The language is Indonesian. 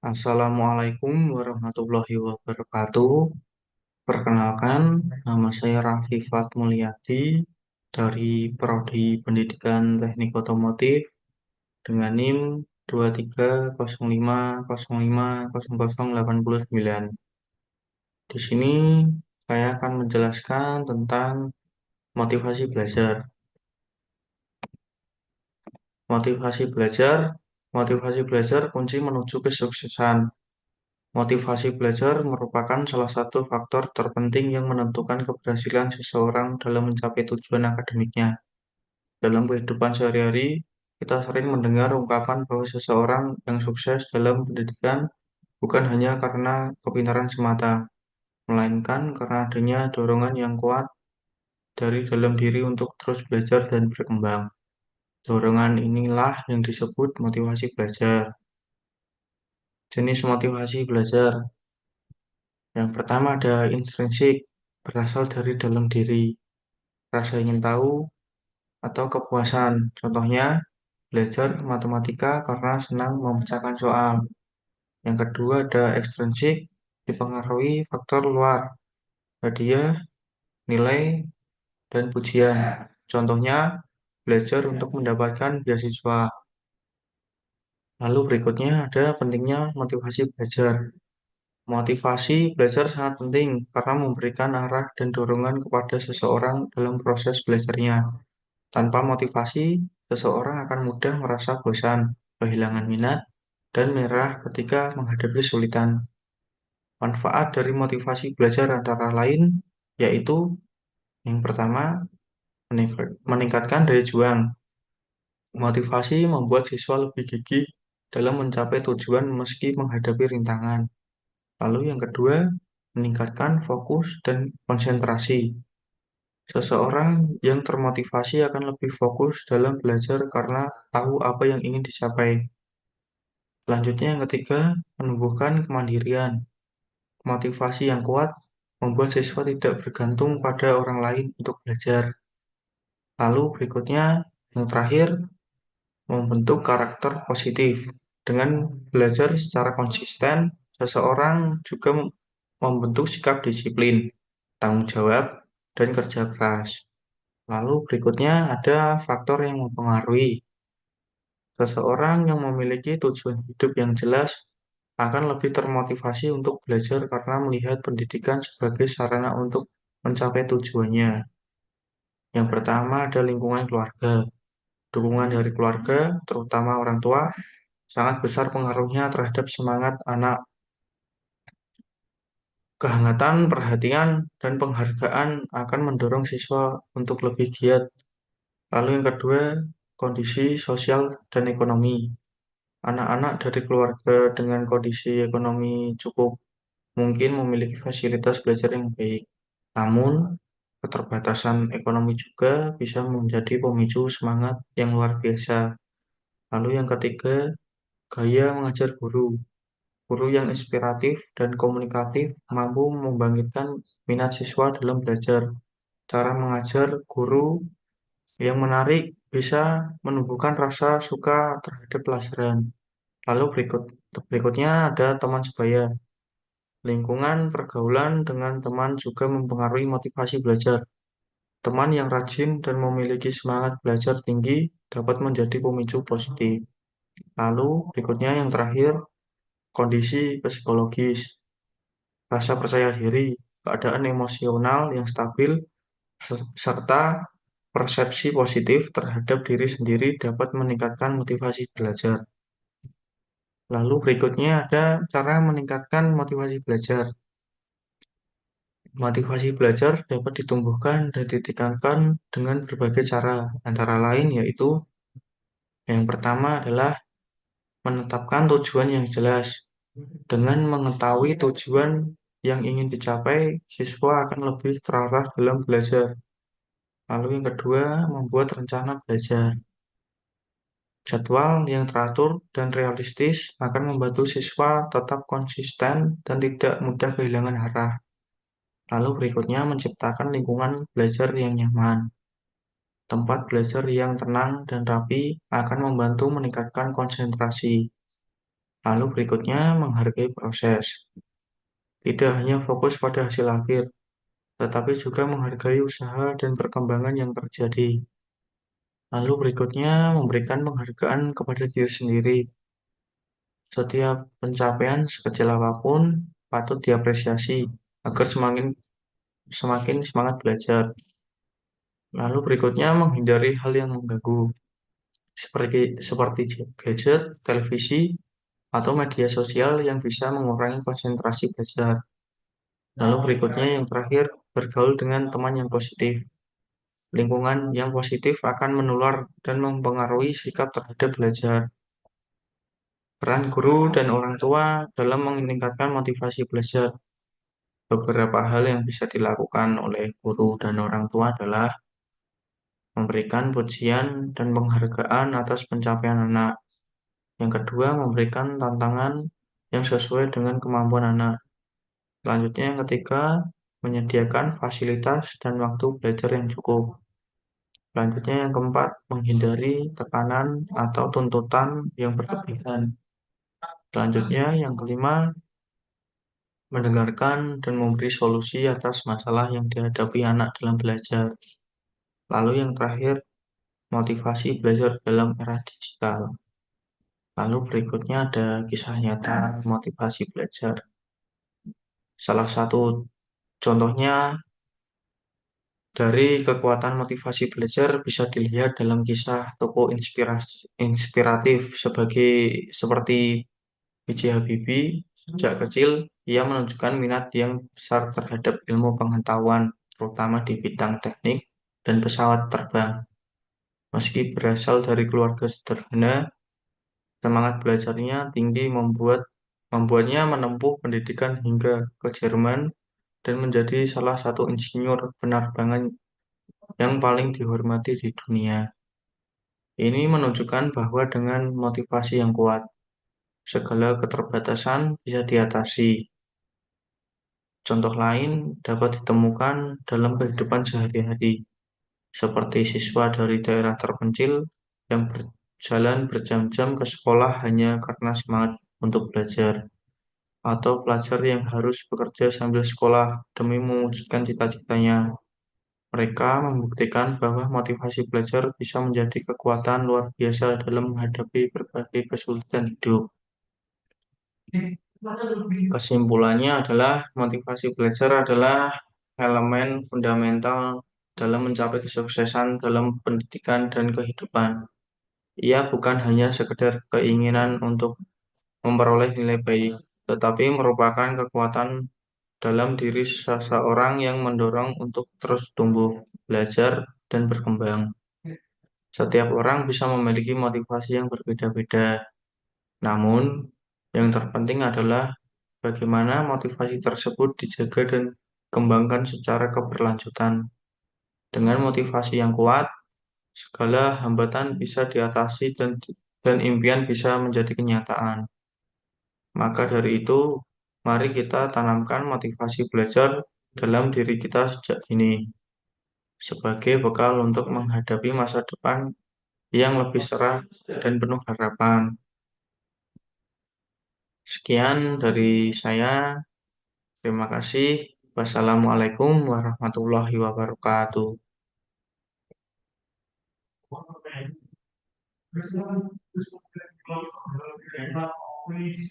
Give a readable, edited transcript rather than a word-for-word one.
Assalamualaikum warahmatullahi wabarakatuh. Perkenalkan, nama saya Raffi Fatmulyadi dari Prodi Pendidikan Teknik Otomotif dengan NIM 2305050089. Di sini saya akan menjelaskan tentang motivasi belajar. Motivasi belajar, motivasi belajar kunci menuju kesuksesan. Motivasi belajar merupakan salah satu faktor terpenting yang menentukan keberhasilan seseorang dalam mencapai tujuan akademiknya. Dalam kehidupan sehari-hari, kita sering mendengar ungkapan bahwa seseorang yang sukses dalam pendidikan bukan hanya karena kepintaran semata, melainkan karena adanya dorongan yang kuat dari dalam diri untuk terus belajar dan berkembang. Dorongan inilah yang disebut motivasi belajar. Jenis motivasi belajar. Yang pertama ada intrinsik, berasal dari dalam diri, rasa ingin tahu atau kepuasan. Contohnya, belajar matematika karena senang memecahkan soal. Yang kedua ada ekstrinsik, dipengaruhi faktor luar, hadiah, nilai, dan pujian. Contohnya, belajar untuk mendapatkan beasiswa. Lalu berikutnya ada pentingnya motivasi belajar. Motivasi belajar sangat penting karena memberikan arah dan dorongan kepada seseorang dalam proses belajarnya. Tanpa motivasi, seseorang akan mudah merasa bosan, kehilangan minat, dan menyerah ketika menghadapi kesulitan. Manfaat dari motivasi belajar antara lain yaitu yang pertama, meningkatkan daya juang. Motivasi membuat siswa lebih gigih dalam mencapai tujuan meski menghadapi rintangan. Lalu yang kedua, meningkatkan fokus dan konsentrasi. Seseorang yang termotivasi akan lebih fokus dalam belajar karena tahu apa yang ingin dicapai. Selanjutnya yang ketiga, menumbuhkan kemandirian. Motivasi yang kuat membuat siswa tidak bergantung pada orang lain untuk belajar. Lalu berikutnya, yang terakhir, membentuk karakter positif. Dengan belajar secara konsisten, seseorang juga membentuk sikap disiplin, tanggung jawab, dan kerja keras. Lalu berikutnya ada faktor yang mempengaruhi. Seseorang yang memiliki tujuan hidup yang jelas akan lebih termotivasi untuk belajar karena melihat pendidikan sebagai sarana untuk mencapai tujuannya. Yang pertama ada lingkungan keluarga. Dukungan dari keluarga, terutama orang tua, sangat besar pengaruhnya terhadap semangat anak. Kehangatan, perhatian, dan penghargaan akan mendorong siswa untuk lebih giat. Lalu yang kedua, kondisi sosial dan ekonomi. Anak-anak dari keluarga dengan kondisi ekonomi cukup mungkin memiliki fasilitas belajar yang baik. Namun, keterbatasan ekonomi juga bisa menjadi pemicu semangat yang luar biasa. Lalu yang ketiga, gaya mengajar guru. Guru yang inspiratif dan komunikatif mampu membangkitkan minat siswa dalam belajar. Cara mengajar guru yang menarik bisa menumbuhkan rasa suka terhadap pelajaran. Lalu berikutnya ada teman sebaya. Lingkungan pergaulan dengan teman juga mempengaruhi motivasi belajar. Teman yang rajin dan memiliki semangat belajar tinggi dapat menjadi pemicu positif. Lalu berikutnya yang terakhir, kondisi psikologis, rasa percaya diri, keadaan emosional yang stabil, serta persepsi positif terhadap diri sendiri dapat meningkatkan motivasi belajar. Lalu berikutnya ada cara meningkatkan motivasi belajar. Motivasi belajar dapat ditumbuhkan dan ditingkatkan dengan berbagai cara, antara lain yaitu yang pertama adalah menetapkan tujuan yang jelas. Dengan mengetahui tujuan yang ingin dicapai, siswa akan lebih terarah dalam belajar. Lalu yang kedua, membuat rencana belajar. Jadwal yang teratur dan realistis akan membantu siswa tetap konsisten dan tidak mudah kehilangan arah. Lalu berikutnya, menciptakan lingkungan belajar yang nyaman. Tempat belajar yang tenang dan rapi akan membantu meningkatkan konsentrasi. Lalu berikutnya menghargai proses. Tidak hanya fokus pada hasil akhir, tetapi juga menghargai usaha dan perkembangan yang terjadi. Lalu berikutnya memberikan penghargaan kepada diri sendiri. Setiap pencapaian sekecil apapun patut diapresiasi agar semakin semakin semangat belajar. Lalu berikutnya menghindari hal yang mengganggu seperti gadget, televisi, atau media sosial yang bisa mengurangi konsentrasi belajar. Lalu berikutnya yang terakhir, bergaul dengan teman yang positif. Lingkungan yang positif akan menular dan mempengaruhi sikap terhadap belajar. Peran guru dan orang tua dalam meningkatkan motivasi belajar. Beberapa hal yang bisa dilakukan oleh guru dan orang tua adalah memberikan pujian dan penghargaan atas pencapaian anak. Yang kedua, memberikan tantangan yang sesuai dengan kemampuan anak. Selanjutnya, yang ketiga, menyediakan fasilitas dan waktu belajar yang cukup. Selanjutnya, yang keempat, menghindari tekanan atau tuntutan yang berlebihan. Selanjutnya, yang kelima, mendengarkan dan memberi solusi atas masalah yang dihadapi anak dalam belajar. Lalu yang terakhir, motivasi belajar dalam era digital. Lalu berikutnya ada kisah nyata motivasi belajar. Salah satu contohnya dari kekuatan motivasi belajar bisa dilihat dalam kisah tokoh inspiratif seperti B.J. Habibie. Sejak kecil, ia menunjukkan minat yang besar terhadap ilmu pengetahuan, terutama di bidang teknik dan pesawat terbang. Meski berasal dari keluarga sederhana, semangat belajarnya tinggi membuatnya menempuh pendidikan hingga ke Jerman dan menjadi salah satu insinyur penerbangan yang paling dihormati di dunia. Ini menunjukkan bahwa dengan motivasi yang kuat, segala keterbatasan bisa diatasi. Contoh lain dapat ditemukan dalam kehidupan sehari-hari, seperti siswa dari daerah terpencil yang berjalan berjam-jam ke sekolah hanya karena semangat untuk belajar, atau pelajar yang harus bekerja sambil sekolah demi mewujudkan cita-citanya. Mereka membuktikan bahwa motivasi belajar bisa menjadi kekuatan luar biasa dalam menghadapi berbagai kesulitan hidup. Kesimpulannya adalah motivasi belajar adalah elemen fundamental dalam mencapai kesuksesan dalam pendidikan dan kehidupan. Ia bukan hanya sekedar keinginan untuk memperoleh nilai baik, tetapi merupakan kekuatan dalam diri seseorang yang mendorong untuk terus tumbuh, belajar, dan berkembang. Setiap orang bisa memiliki motivasi yang berbeda-beda, namun yang terpenting adalah bagaimana motivasi tersebut dijaga dan kembangkan secara keberlanjutan. Dengan motivasi yang kuat, segala hambatan bisa diatasi dan impian bisa menjadi kenyataan. Maka dari itu, mari kita tanamkan motivasi belajar dalam diri kita sejak dini, sebagai bekal untuk menghadapi masa depan yang lebih cerah dan penuh harapan. Sekian dari saya. Terima kasih. Wassalamualaikum warahmatullahi wabarakatuh.